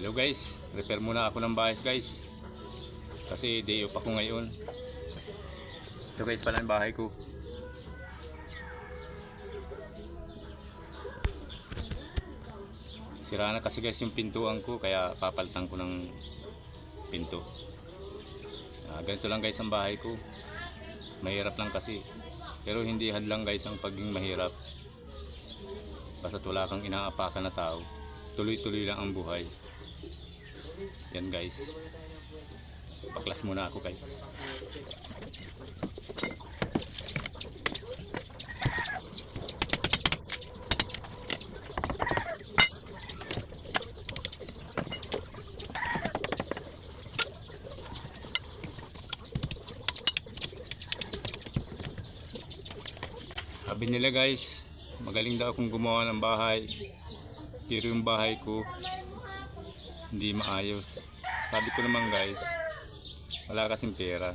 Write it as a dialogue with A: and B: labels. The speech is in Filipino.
A: Hello guys, repair muna ako ng bahay guys. Kasi day off ako ngayon. Ito guys pala ang bahay ko. Sira na kasi guys yung pintuan ko, kaya papalitan ko ng pinto. Ganito lang guys ang bahay ko. Mahirap lang kasi. Pero hindi hadlang guys ang pagiging mahirap. Basta't wala kang inaapakan na tao, tuloy-tuloy lang ang buhay. Yan guys, paklas muna ako guys. Sabi nila guys, magaling daw akong gumawa ng bahay, pero yung bahay ko hindi maayos. Sabi ko naman guys, wala kasing pera.